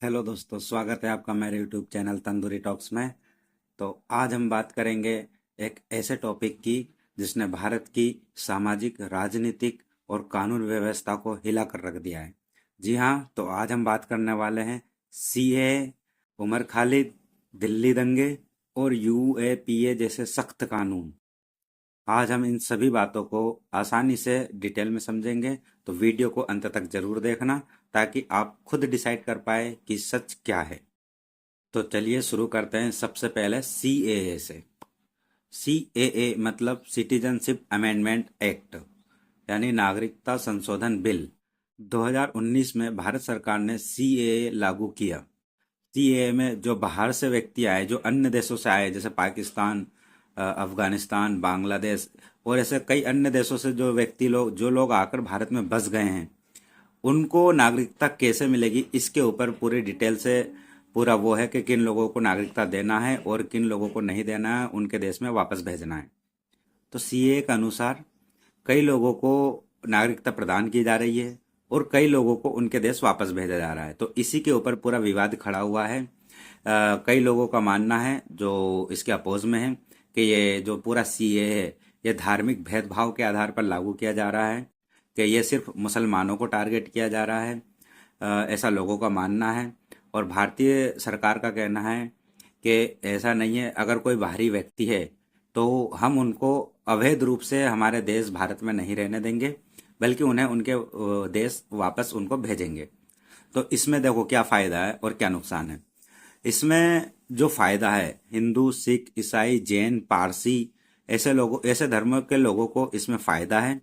Hello दोस्तों, स्वागत है आपका मेरे यूट्यूब चैनल तंदूरी टॉक्स में। तो आज हम बात करेंगे एक ऐसे टॉपिक की जिसने भारत की सामाजिक, राजनीतिक और कानून व्यवस्था को हिला कर रख दिया है। जी हाँ, तो आज हम बात करने वाले हैं सीएए, उमर खालिद, दिल्ली दंगे और यूएपीए जैसे सख्त कानून। आज हम इन सभी बातों को आसानी से डिटेल में समझेंगे, तो वीडियो को अंत तक जरूर देखना ताकि आप खुद डिसाइड कर पाए कि सच क्या है। तो चलिए शुरू करते हैं सबसे पहले सीएए से। सीएए मतलब सिटीजनशिप अमेंडमेंट एक्ट, यानी नागरिकता संशोधन बिल। 2019 में भारत सरकार ने सीएए लागू किया। सीएए में जो बाहर से व्यक्ति आए, जो अन्य देशों से आए, जैसे पाकिस्तान, अफगानिस्तान, बांग्लादेश और ऐसे कई अन्य देशों से जो लोग आकर भारत में बस गए हैं, उनको नागरिकता कैसे मिलेगी, इसके ऊपर पूरी डिटेल से पूरा वो है कि किन लोगों को नागरिकता देना है और किन लोगों को नहीं देना है, उनके देश में वापस भेजना है। तो सीएए के अनुसार कई लोगों को नागरिकता प्रदान की जा रही है और कई लोगों को उनके देश वापस भेजा जा रहा है। तो इसी के ऊपर पूरा विवाद खड़ा हुआ है। कई लोगों का मानना है, जो इसके अपोज में है, कि ये जो पूरा सीएए है ये धार्मिक भेदभाव के आधार पर लागू किया जा रहा है, कि ये सिर्फ मुसलमानों को टारगेट किया जा रहा है। ऐसा लोगों का मानना है। और भारतीय सरकार का कहना है कि ऐसा नहीं है। अगर कोई बाहरी व्यक्ति है तो हम उनको अवैध रूप से हमारे देश भारत में नहीं रहने देंगे, बल्कि उन्हें उनके देश वापस उनको भेजेंगे। तो इसमें देखो क्या फायदा है और क्या नुकसान है। इसमें जो फायदा है, हिंदू, सिख, ईसाई, जैन, पारसी ऐसे धर्मों के लोगों को इसमें फायदा है,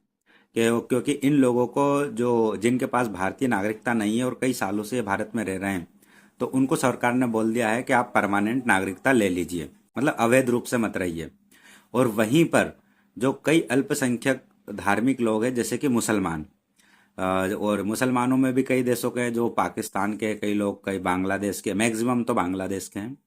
क्योंकि इन लोगों को जो जिनके पास भारतीय नागरिकता नहीं है और कई सालों से भारत में रह रहे हैं, तो उनको सरकार ने बोल दिया है कि आप परमानेंट नागरिकता ले लीजिए, मतलब अवैध रूप से मत रहिए। और वहीं पर जो कई अल्पसंख्यक धार्मिक लोग हैं, जैसे कि मुसलमान, और मुसलमानों में भी कई देशों के हैं, जो पाकिस्तान के हैं, कई लोग, कई बांग्लादेश के, मैक्सिमम तो बांग्लादेश के हैं,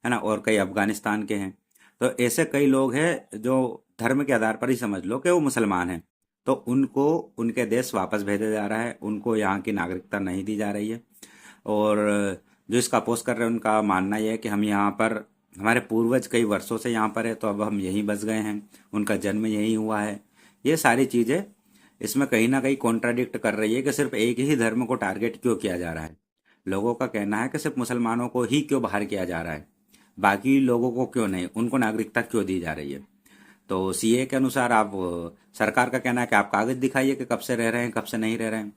है ना, और कई अफगानिस्तान के हैं। तो ऐसे कई लोग हैं जो धर्म के आधार पर ही समझ लो कि वो मुसलमान हैं, तो उनको उनके देश वापस भेजा जा रहा है, उनको यहाँ की नागरिकता नहीं दी जा रही है। और जो इसका अपोज कर रहे हैं उनका मानना यह है कि हम यहाँ पर, हमारे पूर्वज कई वर्षों से यहाँ पर है, तो अब हम यहीं बस गए हैं, उनका जन्म यहीं हुआ है। ये सारी चीज़ें इसमें कहीं ना कहीं कॉन्ट्राडिक्ट कर रही है कि सिर्फ एक ही धर्म को टारगेट क्यों किया जा रहा है। लोगों का कहना है कि सिर्फ मुसलमानों को ही क्यों बाहर किया जा रहा है, बाकी लोगों को क्यों नहीं, उनको नागरिकता क्यों दी जा रही है। तो सीए के अनुसार आप, सरकार का कहना है कि आप कागज दिखाइए कि कब से रह रहे हैं, कब से नहीं रह रहे हैं,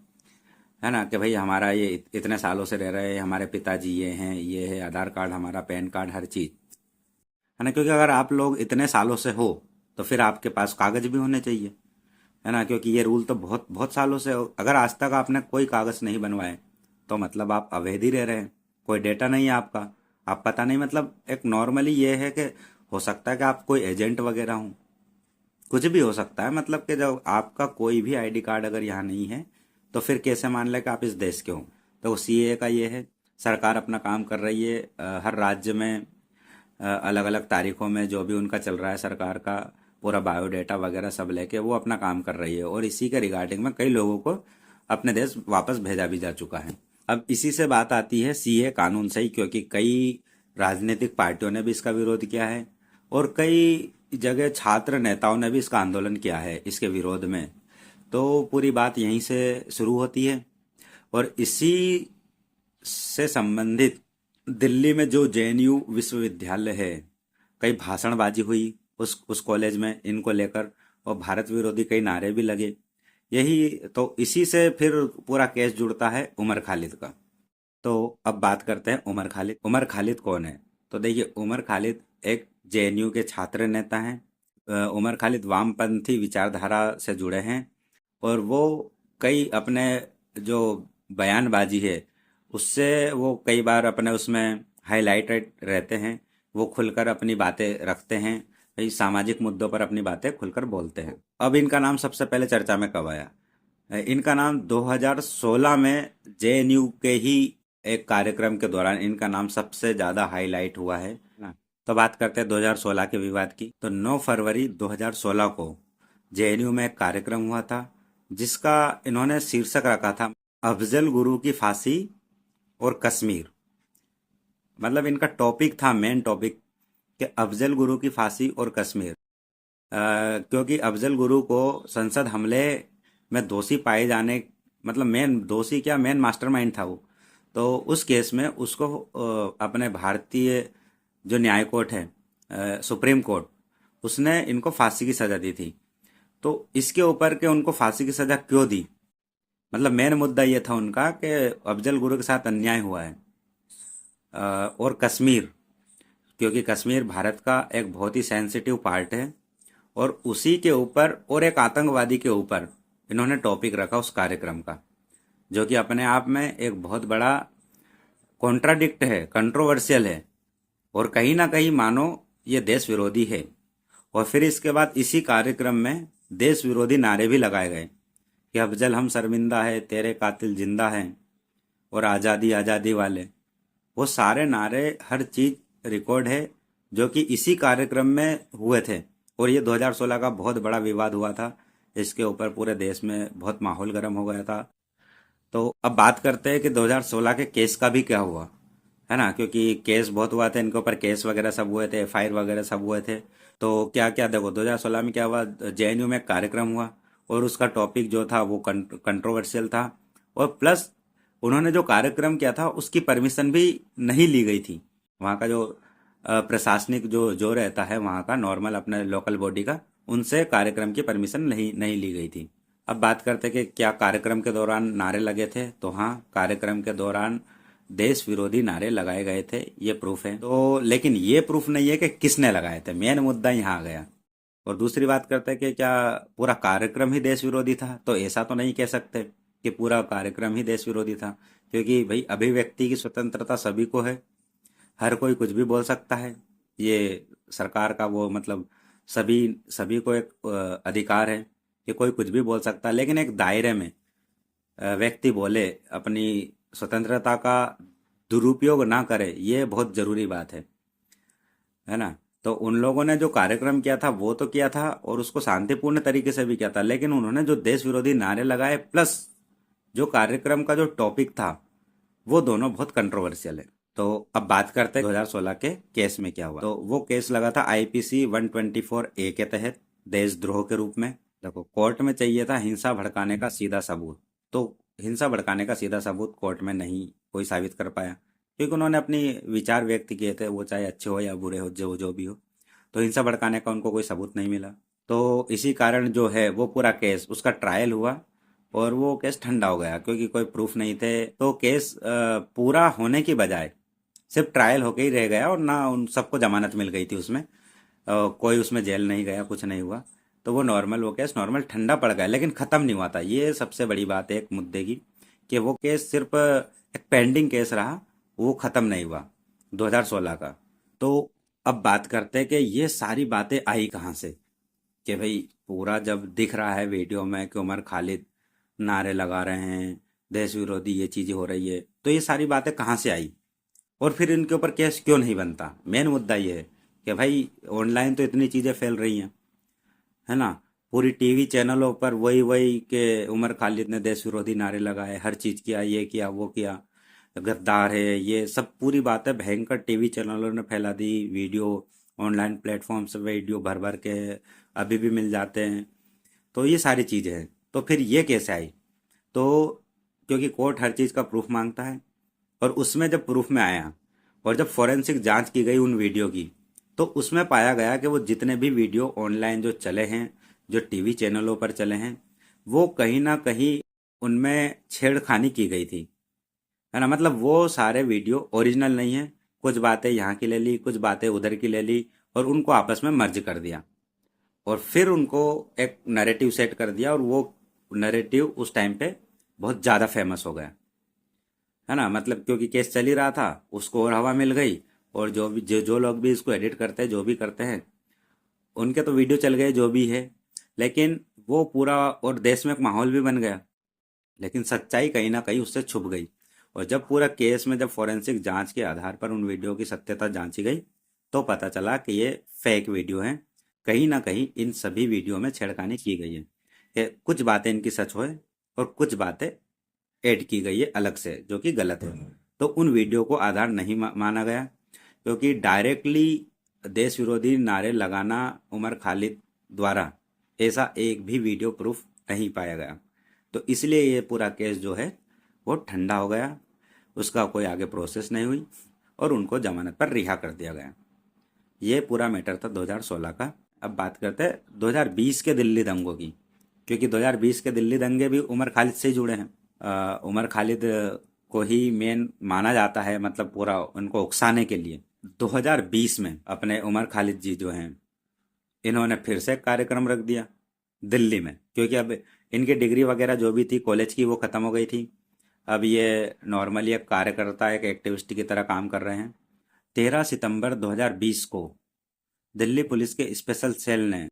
है ना, कि भाई हमारा ये इतने सालों से रह रहे हैं, हमारे पिताजी ये हैं, ये है आधार कार्ड, हमारा पैन कार्ड, हर चीज़, है ना। क्योंकि अगर आप लोग इतने सालों से हो तो फिर आपके पास कागज भी होने चाहिए, है ना। क्योंकि ये रूल तो बहुत बहुत सालों से अगर आज तक आपने कोई कागज नहीं बनवाए तो मतलब आप अवैध ही रह रहे हैं, कोई डेटा नहीं है आपका, आप पता नहीं, मतलब एक नॉर्मली ये है कि हो सकता है कि आप कोई एजेंट वगैरह हो, कुछ भी हो सकता है, मतलब कि जब आपका कोई भी आईडी कार्ड अगर यहाँ नहीं है तो फिर कैसे मान लें कि आप इस देश के हो। तो सीए का ये है, सरकार अपना काम कर रही है। हर राज्य में अलग अलग तारीखों में जो भी उनका चल रहा है, सरकार का पूरा बायोडेटा वगैरह सब लेके वो अपना काम कर रही है, और इसी के रिगार्डिंग में कई लोगों को अपने देश वापस भेजा भी जा चुका है। अब इसी से बात आती है सीए कानून से ही, क्योंकि कई राजनीतिक पार्टियों ने भी इसका विरोध किया है और कई जगह छात्र नेताओं ने भी इसका आंदोलन किया है इसके विरोध में। तो पूरी बात यहीं से शुरू होती है। और इसी से संबंधित दिल्ली में जो जेएनयू विश्वविद्यालय है, कई भाषणबाजी हुई उस कॉलेज में इनको लेकर, और भारत विरोधी कई नारे भी लगे। यही तो, इसी से फिर पूरा केस जुड़ता है उमर खालिद का। तो अब बात करते हैं उमर खालिद। उमर खालिद कौन है? तो देखिए, उमर खालिद एक जेएनयू के छात्र नेता हैं। उमर खालिद वामपंथी विचारधारा से जुड़े हैं, और वो कई अपने जो बयानबाजी है उससे वो कई बार अपने उसमें हाईलाइटेड रहते हैं। वो खुलकर अपनी बातें रखते हैं, कई सामाजिक मुद्दों पर अपनी बातें खुलकर बोलते हैं। अब इनका नाम सबसे पहले चर्चा में कब आया? इनका नाम 2016 में जेएनयू के ही एक कार्यक्रम के दौरान इनका नाम सबसे ज्यादा हाईलाइट हुआ है ना। तो बात करते हैं 2016 के विवाद की। तो 9 फरवरी 2016 को जेएनयू में एक कार्यक्रम हुआ था, जिसका इन्होंने शीर्षक रखा था, अफजल गुरु की फांसी और कश्मीर। मतलब इनका टॉपिक था, मेन टॉपिक, कि अफजल गुरु की फांसी और कश्मीर। क्योंकि अफजल गुरु को संसद हमले में दोषी पाए जाने, मतलब मेन दोषी क्या, मेन मास्टरमाइंड था वो। तो उस केस में उसको अपने भारतीय जो न्याय कोर्ट है, सुप्रीम कोर्ट, उसने इनको फांसी की सजा दी थी। तो इसके ऊपर के उनको फांसी की सजा क्यों दी, मतलब मेन मुद्दा ये था उनका कि अफजल गुरु के साथ अन्याय हुआ है। और कश्मीर, क्योंकि कश्मीर भारत का एक बहुत ही सेंसिटिव पार्ट है, और उसी के ऊपर और एक आतंकवादी के ऊपर इन्होंने टॉपिक रखा उस कार्यक्रम का, जो कि अपने आप में एक बहुत बड़ा कॉन्ट्राडिक्ट है, कंट्रोवर्शियल है, और कहीं ना कहीं मानो ये देश विरोधी है। और फिर इसके बाद इसी कार्यक्रम में देश विरोधी नारे भी लगाए गए कि अफजल हम शर्मिंदा है, तेरे कातिल जिंदा हैं, और आज़ादी आज़ादी वाले, वो सारे नारे, हर चीज रिकॉर्ड है, जो कि इसी कार्यक्रम में हुए थे। और ये 2016 का बहुत बड़ा विवाद हुआ था, इसके ऊपर पूरे देश में बहुत माहौल गर्म हो गया था। तो अब बात करते हैं कि 2016 के केस का भी क्या हुआ, है ना, क्योंकि केस बहुत हुआ था इनके ऊपर, केस वगैरह सब हुए थे, एफआईआर वगैरह सब हुए थे। तो क्या क्या देखो, 2016 में क्या हुआ, जेएनयू में एक कार्यक्रम हुआ, और उसका टॉपिक जो था वो कंट्रोवर्शियल था। और प्लस उन्होंने जो कार्यक्रम किया था उसकी परमिशन भी नहीं ली गई थी। वहाँ का जो प्रशासनिक जो जो रहता है वहाँ का, नॉर्मल अपने लोकल बॉडी का, उनसे कार्यक्रम की परमिशन नहीं नहीं ली गई थी। अब बात करते हैं कि क्या कार्यक्रम के दौरान नारे लगे थे, तो हाँ, कार्यक्रम के दौरान देश विरोधी नारे लगाए गए थे, ये प्रूफ है। तो लेकिन ये प्रूफ नहीं है कि किसने लगाए थे, मेन मुद्दा यहाँ आ गया। और दूसरी बात करते हैं कि क्या पूरा कार्यक्रम ही देश विरोधी था, तो ऐसा तो नहीं कह सकते कि पूरा कार्यक्रम ही देश विरोधी था, क्योंकि भाई अभिव्यक्ति की स्वतंत्रता सभी को है, हर कोई कुछ भी बोल सकता है। ये सरकार का वो मतलब सभी सभी को एक अधिकार है कि कोई कुछ भी बोल सकता है, लेकिन एक दायरे में व्यक्ति बोले, अपनी स्वतंत्रता का दुरुपयोग ना करे, ये बहुत जरूरी बात है ना। तो उन लोगों ने जो कार्यक्रम किया था वो तो किया था, और उसको शांतिपूर्ण तरीके से भी किया था, लेकिन उन्होंने जो देश विरोधी नारे लगाए, प्लस जो कार्यक्रम का जो टॉपिक था, वो दोनों बहुत कंट्रोवर्शियल है। तो अब बात करते हैं 2016 के केस में क्या हुआ। तो वो केस लगा था आईपीसी 124A के तहत, देशद्रोह के रूप में। देखो, कोर्ट में चाहिए था हिंसा भड़काने का सीधा सबूत, तो हिंसा भड़काने का सीधा सबूत कोर्ट में नहीं कोई साबित कर पाया, क्योंकि उन्होंने अपनी विचार व्यक्त किए थे, वो चाहे अच्छे हो या बुरे हो, जो जो भी हो। तो हिंसा भड़काने का उनको कोई सबूत नहीं मिला। तो इसी कारण जो है वो पूरा केस, उसका ट्रायल हुआ, और वो केस ठंडा हो गया, क्योंकि कोई प्रूफ नहीं थे। तो केस पूरा होने की बजाय सिर्फ ट्रायल होके ही रह गया, और ना उन सबको जमानत मिल गई थी उसमें। कोई उसमें जेल नहीं गया, कुछ नहीं हुआ। तो वो नॉर्मल, वो केस नॉर्मल ठंडा पड़ गया, लेकिन ख़त्म नहीं हुआ था। ये सबसे बड़ी बात है एक मुद्दे की, कि वो केस सिर्फ एक पेंडिंग केस रहा, वो ख़त्म नहीं हुआ 2016 का। तो अब बात करते हैं कि ये सारी बातें आई कहाँ से, कि भाई पूरा जब दिख रहा है वीडियो में कि उमर खालिद नारे लगा रहे हैं, देश विरोधी ये चीज़ें हो रही है, तो ये सारी बातें कहाँ से आई, और फिर इनके ऊपर केस क्यों नहीं बनता। मेन मुद्दा ये है कि भाई ऑनलाइन तो इतनी चीज़ें फैल रही हैं, है ना, पूरी टीवी चैनलों पर वही वही के उमर खालिद ने देश विरोधी नारे लगाए, हर चीज़ किया, ये किया वो किया, गद्दार है, ये सब पूरी बातें भयंकर टीवी चैनलों ने फैला दी। वीडियो ऑनलाइन प्लेटफॉर्म से वीडियो भर भर के अभी भी मिल जाते हैं। तो ये सारी चीज़ें हैं, तो फिर ये कैसे आई। तो क्योंकि कोर्ट हर चीज़ का प्रूफ मांगता है, और उसमें जब प्रूफ में आया, और जब फोरेंसिक जांच की गई उन वीडियो की, तो उसमें पाया गया कि वो जितने भी वीडियो ऑनलाइन जो चले हैं, जो टीवी चैनलों पर चले हैं, वो कहीं ना कहीं उनमें छेड़खानी की गई थी, है ना। मतलब वो सारे वीडियो ओरिजिनल नहीं है, कुछ बातें यहाँ की ले ली, कुछ बातें उधर की ले ली, और उनको आपस में मर्ज कर दिया, और फिर उनको एक नैरेटिव सेट कर दिया, और वो नैरेटिव उस टाइम पे बहुत ज़्यादा फेमस हो गया, है ना। मतलब क्योंकि केस चल ही रहा था, उसको और हवा मिल गई, और जो भी जो लोग भी इसको एडिट करते हैं, जो भी करते हैं, उनके तो वीडियो चल गए जो भी है। लेकिन वो पूरा, और देश में एक माहौल भी बन गया, लेकिन सच्चाई कहीं ना कहीं उससे छुप गई। और जब पूरा केस में जब फोरेंसिक जांच के आधार पर उन वीडियो की सत्यता जांची गई, तो पता चला कि ये फेक वीडियो हैं। कहीं ना कहीं इन सभी वीडियो में छेड़खानी की गई है, कि कुछ बातें इनकी सच होए, और कुछ बातें ऐड की गई है अलग से, जो कि गलत है। तो उन वीडियो को आधार नहीं माना गया, क्योंकि डायरेक्टली देश विरोधी नारे लगाना उमर खालिद द्वारा ऐसा एक भी वीडियो प्रूफ नहीं पाया गया। तो इसलिए ये पूरा केस जो है वो ठंडा हो गया, उसका कोई आगे प्रोसेस नहीं हुई और उनको जमानत पर रिहा कर दिया गया। ये पूरा मैटर था 2016 का। अब बात करते हैं 2020 के दिल्ली दंगों की, क्योंकि 2020 के दिल्ली दंगे भी उमर खालिद से ही जुड़े हैं। उमर खालिद को ही मेन माना जाता है, मतलब पूरा उनको उकसाने के लिए। 2020 में अपने उमर खालिद जी जो हैं, इन्होंने फिर से कार्यक्रम रख दिया दिल्ली में, क्योंकि अब इनकी डिग्री वगैरह जो भी थी कॉलेज की वो ख़त्म हो गई थी। अब ये नॉर्मली एक कार्यकर्ता, एक एक्टिविस्ट की तरह काम कर रहे हैं। 13 सितंबर 2020 को दिल्ली पुलिस के स्पेशल सेल ने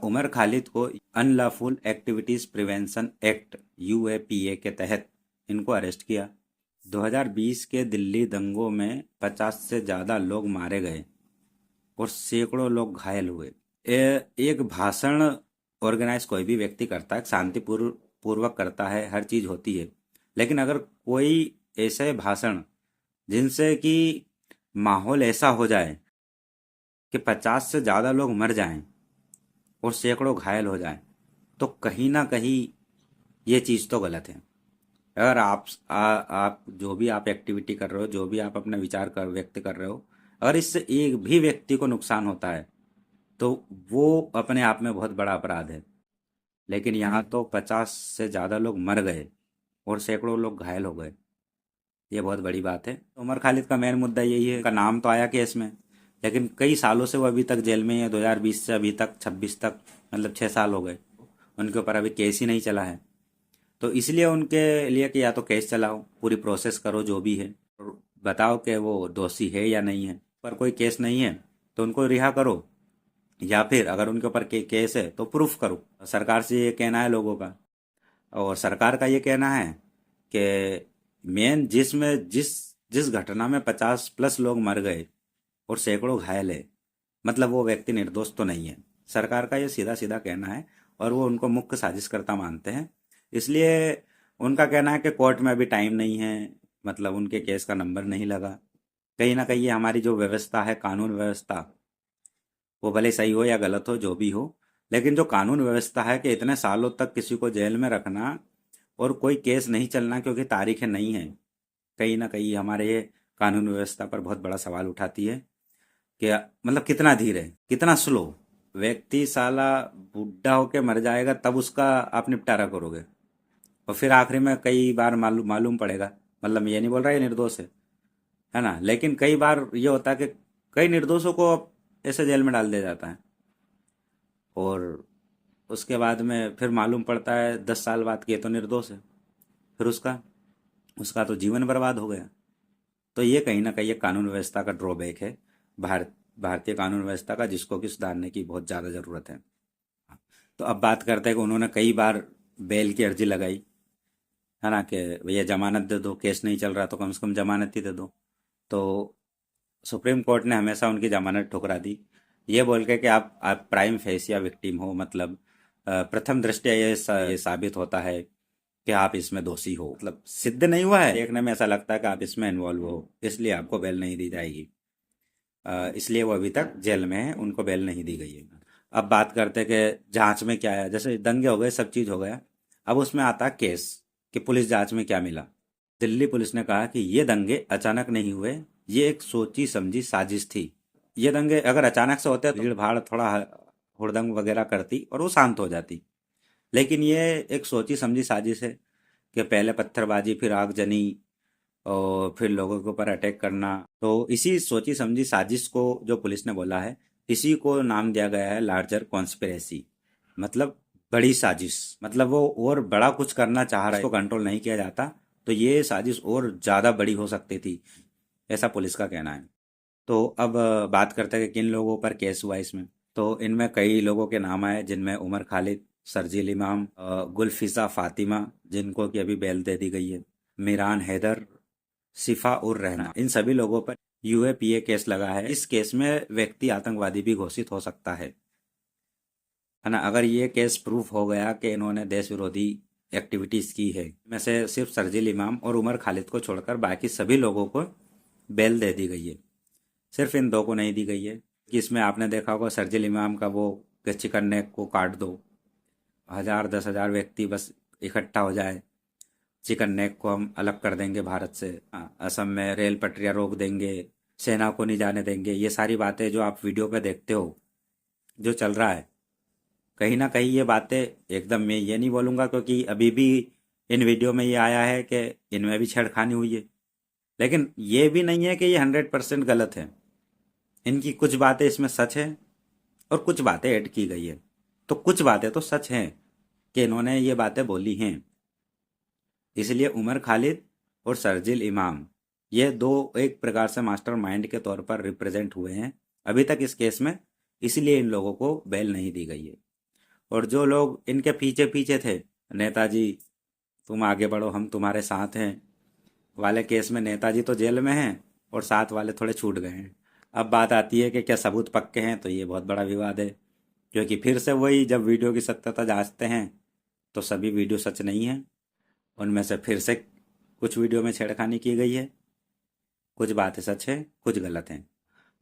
उमर खालिद को unlawful activities prevention act UAPA के तहत इनको अरेस्ट किया। 2020 के दिल्ली दंगों में 50 से ज़्यादा लोग मारे गए और सैकड़ों लोग घायल हुए। एक भाषण ऑर्गेनाइज कोई भी व्यक्ति करता है, शांतिपूर्वक करता है, हर चीज़ होती है, लेकिन अगर कोई ऐसे भाषण जिनसे कि माहौल ऐसा हो जाए कि 50 से ज़्यादा लोग मर जाएं और सैकड़ों घायल हो जाएं, तो कहीं ना कहीं ये चीज़ तो गलत है। अगर आप जो भी आप एक्टिविटी कर रहे हो, जो भी आप अपने विचार व्यक्त कर रहे हो, अगर इससे एक भी व्यक्ति को नुकसान होता है तो वो अपने आप में बहुत बड़ा अपराध है। लेकिन यहाँ तो 50 से ज़्यादा लोग मर गए और सैकड़ों लोग घायल हो गए, ये बहुत बड़ी बात है। उमर खालिद का मेन मुद्दा यही है, का नाम तो आया केस में, लेकिन कई सालों से वो अभी तक जेल में है। 2020 से अभी तक 26 तक, मतलब 6 साल हो गए, उनके ऊपर अभी केस ही नहीं चला है। तो इसलिए उनके लिए कि या तो केस चलाओ, पूरी प्रोसेस करो जो भी है, और बताओ कि वो दोषी है या नहीं है। पर कोई केस नहीं है तो उनको रिहा करो, या फिर अगर उनके ऊपर केस है तो प्रूफ करो। सरकार से ये कहना है लोगों का, और सरकार का ये कहना है कि मेन जिसमें जिस जिस घटना में 50+ लोग मर गए और सैकड़ों घायल है, मतलब वो व्यक्ति निर्दोष तो नहीं है। सरकार का ये सीधा सीधा कहना है और वो उनको मुख्य साजिशकर्ता मानते हैं। इसलिए उनका कहना है कि कोर्ट में अभी टाइम नहीं है, मतलब उनके केस का नंबर नहीं लगा। कहीं ना कहीं ये हमारी जो व्यवस्था है, कानून व्यवस्था, वो भले सही हो या गलत हो, जो भी हो, लेकिन जो कानून व्यवस्था है कि इतने सालों तक किसी को जेल में रखना और कोई केस नहीं चलना क्योंकि तारीखें नहीं हैं, कहीं ना कहीं हमारे ये कानून व्यवस्था पर बहुत बड़ा सवाल उठाती है कि मतलब कितना धीर है, कितना स्लो। व्यक्ति साला बुढ़ा होके मर जाएगा तब उसका आप निपटारा करोगे, और फिर आखिरी में कई बार मालूम मालूम पड़ेगा, मतलब ये नहीं बोल रहा ये निर्दोष है ना, लेकिन कई बार ये होता है कि कई निर्दोषों को ऐसे जेल में डाल दिया जाता है और उसके बाद में फिर मालूम पड़ता है 10 साल बाद कि ये तो निर्दोष है, फिर उसका उसका तो जीवन बर्बाद हो गया। तो ये कहीं ना कहीं एक कानून व्यवस्था का ड्रॉबैक है, भारतीय कानून व्यवस्था का, जिसको कि सुधारने की बहुत ज़्यादा ज़रूरत है। तो अब बात करते हैं कि उन्होंने कई बार बेल की अर्जी लगाई, है ना, कि भैया जमानत दे दो, केस नहीं चल रहा तो कम से कम जमानत ही दे दो। तो सुप्रीम कोर्ट ने हमेशा उनकी जमानत ठुकरा दी, ये बोल के कि आप प्राइम फेसिया विक्टिम हो, मतलब प्रथम दृष्टया ये साबित होता है कि आप इसमें दोषी हो, मतलब सिद्ध नहीं हुआ है, देखने में ऐसा लगता है कि आप इसमें इन्वॉल्व हो, इसलिए आपको बेल नहीं दी जाएगी। इसलिए वो अभी तक जेल में है, उनको बेल नहीं दी गई है। अब बात करते हैं कि जांच में क्या है। जैसे दंगे हो गए, सब चीज़ हो गया, अब उसमें आता है केस कि पुलिस जांच में क्या मिला। दिल्ली पुलिस ने कहा कि ये दंगे अचानक नहीं हुए, ये एक सोची समझी साजिश थी। ये दंगे अगर अचानक से होते तो भीड़ भाड़ थोड़ा हुड़दंग वगैरह करती और वो शांत हो जाती, लेकिन ये एक सोची समझी साजिश है कि पहले पत्थरबाजी, फिर आगजनी और फिर लोगों के ऊपर अटैक करना। तो इसी सोची समझी साजिश को जो पुलिस ने बोला है, इसी को नाम दिया गया है लार्जर कॉन्स्पिरेसी, मतलब बड़ी साजिश। मतलब वो और बड़ा कुछ करना चाह रहा है, इसको कंट्रोल नहीं किया जाता तो ये साजिश और ज़्यादा बड़ी हो सकती थी, ऐसा पुलिस का कहना है। तो अब बात करते हैं कि किन लोगों पर केस हुआ इसमें। तो इनमें कई लोगों के नाम आए, जिनमें उमर खालिद, शर्जील इमाम, गुलफिजा फातिमा, जिनको कि अभी बेल दे दी गई है, मिरान हैदर, सिफा उर रहना, इन सभी लोगों पर यूएपीए केस लगा है। इस केस में व्यक्ति आतंकवादी भी घोषित हो सकता है ना। अगर ये केस प्रूफ हो गया कि इन्होंने देश विरोधी एक्टिविटीज़ की है। में से सिर्फ शर्जील इमाम और उमर खालिद को छोड़कर बाकी सभी लोगों को बेल दे दी गई है। सिर्फ इन दो को नहीं दी गई है कि इसमें आपने देखा होगा शर्जील इमाम का वो कि चिकन नेक को काट दो, 1000-10,000 व्यक्ति बस इकट्ठा हो जाए, चिकन नेक को हम अलग कर देंगे भारत से, असम में रेल पटरियाँ रोक देंगे, सेना को नहीं जाने देंगे। ये सारी बातें जो आप वीडियो पे देखते हो जो चल रहा है, कहीं ना कहीं ये बातें एकदम, मैं ये नहीं बोलूँगा क्योंकि अभी भी इन वीडियो में ये आया है कि इनमें भी छेड़खानी हुई है, लेकिन ये भी नहीं है कि ये 100% गलत है। इनकी कुछ बातें इसमें सच है और कुछ बातें ऐड की गई है। तो कुछ बातें तो सच हैं कि इन्होंने ये बातें बोली हैं। इसलिए उमर खालिद और शर्जील इमाम ये दो एक प्रकार से मास्टर माइंड के तौर पर रिप्रेजेंट हुए हैं अभी तक इस केस में, इसलिए इन लोगों को बेल नहीं दी गई है। और जो लोग इनके पीछे पीछे थे, नेताजी तुम आगे बढ़ो हम तुम्हारे साथ हैं वाले केस में, नेताजी तो जेल में हैं और साथ वाले थोड़े छूट गए हैं। अब बात आती है कि क्या सबूत पक्के हैं, तो ये बहुत बड़ा विवाद है, क्योंकि फिर से वही, जब वीडियो की सत्यता जांचते हैं तो सभी वीडियो सच नहीं है। उनमें से फिर से कुछ वीडियो में छेड़खानी की गई है, कुछ बातें सच है कुछ गलत हैं।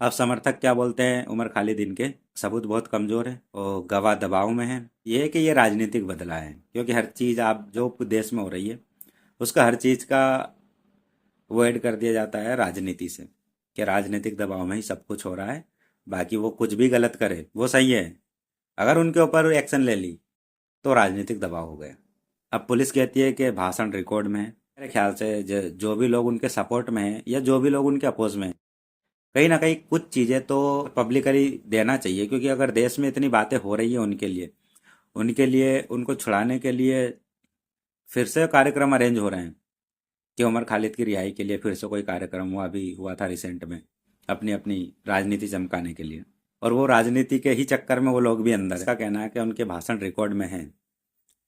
अब समर्थक क्या बोलते हैं उमर खालिद, इनके सबूत बहुत कमज़ोर है और गवाह दबाव में है। ये है कि ये राजनीतिक बदला है, क्योंकि हर चीज़ आप जो देश में हो रही है उसका हर चीज़ का वो ऐड कर दिया जाता है राजनीति से, कि राजनीतिक दबाव में ही सब कुछ हो रहा है, बाकी वो कुछ भी गलत करे वो सही है। अगर उनके ऊपर एक्शन ले ली तो राजनीतिक दबाव हो गया। अब पुलिस कहती है कि भाषण रिकॉर्ड में है। मेरे ख्याल से जो भी लोग उनके सपोर्ट में हैं या जो भी लोग उनके अपोज में हैं, कहीं ना कहीं कुछ चीज़ें तो पब्लिकली देना चाहिए, क्योंकि अगर देश में इतनी बातें हो रही है उनके लिए उनको छुड़ाने के लिए फिर से कार्यक्रम अरेंज हो रहे हैं कि उमर खालिद की रिहाई के लिए फिर से कोई कार्यक्रम हुआ था रिसेंट में, अपनी अपनी राजनीति चमकाने के लिए, और वो राजनीति के ही चक्कर में वो लोग भी अंदर है। इसका कहना है कि उनके भाषण रिकॉर्ड में हैं,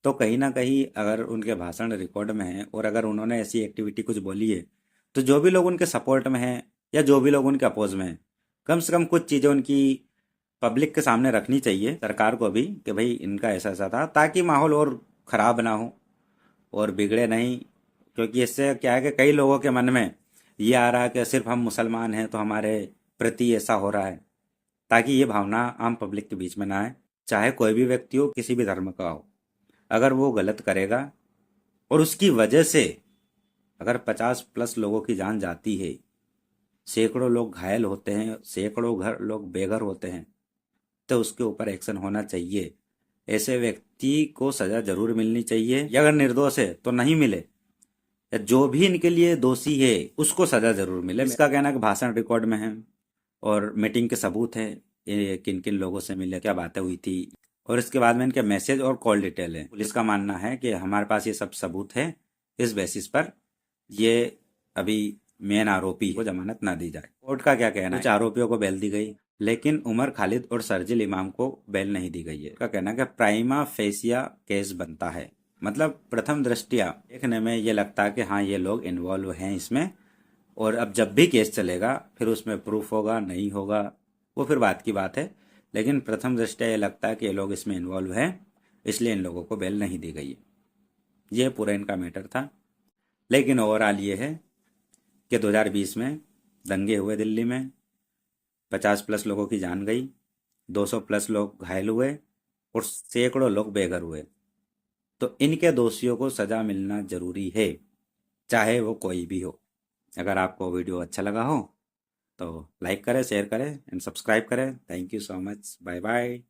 तो कहीं ना कहीं अगर उनके भाषण रिकॉर्ड में हैं और अगर उन्होंने ऐसी एक्टिविटी कुछ बोली है, तो जो भी लोग उनके सपोर्ट में हैं या जो भी लोग उनके अपोज में हैं, कम से कम कुछ चीज़ें उनकी पब्लिक के सामने रखनी चाहिए, सरकार को भी, कि भाई इनका ऐसा ऐसा था, ताकि माहौल और ख़राब ना हो और बिगड़े नहीं। क्योंकि इससे क्या है कि कई लोगों के मन में ये आ रहा है कि सिर्फ हम मुसलमान हैं तो हमारे प्रति ऐसा हो रहा है, ताकि ये भावना आम पब्लिक के बीच में ना आए। चाहे कोई भी व्यक्ति हो, किसी भी धर्म का हो, अगर वो गलत करेगा और उसकी वजह से अगर 50+ लोगों की जान जाती है, सैकड़ों लोग घायल होते हैं, सैकड़ों लोग बेघर होते हैं, तो उसके ऊपर एक्शन होना चाहिए। ऐसे व्यक्ति को सजा जरूर मिलनी चाहिए, या अगर निर्दोष है तो नहीं मिले, या जो भी इनके लिए दोषी है उसको सजा जरूर मिले। इसका कहना है कि भाषण रिकॉर्ड में है और मीटिंग के सबूत है, किन किन लोगों से मिले, क्या बातें हुई थी, और इसके बाद में इनके मैसेज और कॉल डिटेल है। पुलिस का मानना है कि हमारे पास ये सब सबूत है, इस बेसिस पर ये अभी मेन आरोपी को जमानत ना दी जाए। कोर्ट का क्या कहना है? कुछ आरोपियों को बेल दी गई, लेकिन उमर खालिद और शर्जील इमाम को बेल नहीं दी गई है। का कहना है कि प्राइमा फेसिया केस बनता है, मतलब प्रथम दृष्टिया देखने में ये लगता है कि हाँ ये लोग इन्वॉल्व हैं इसमें, और अब जब भी केस चलेगा फिर उसमें प्रूफ होगा नहीं होगा वो फिर बात की बात है, लेकिन प्रथम दृष्टिया ये लगता है कि ये लोग इसमें इन्वॉल्व हैं, इसलिए इन लोगों को बेल नहीं दी गई है। ये पूरा इनका मैटर था। लेकिन ओवरऑल ये है कि 2020 में दंगे हुए दिल्ली में, 50+ लोगों की जान गई, 200+ लोग घायल हुए और सैकड़ों लोग बेघर हुए। तो इनके दोषियों को सजा मिलना जरूरी है, चाहे वो कोई भी हो। अगर आपको वीडियो अच्छा लगा हो तो लाइक करें, शेयर करें एंड सब्सक्राइब करें। Thank you so much, bye bye.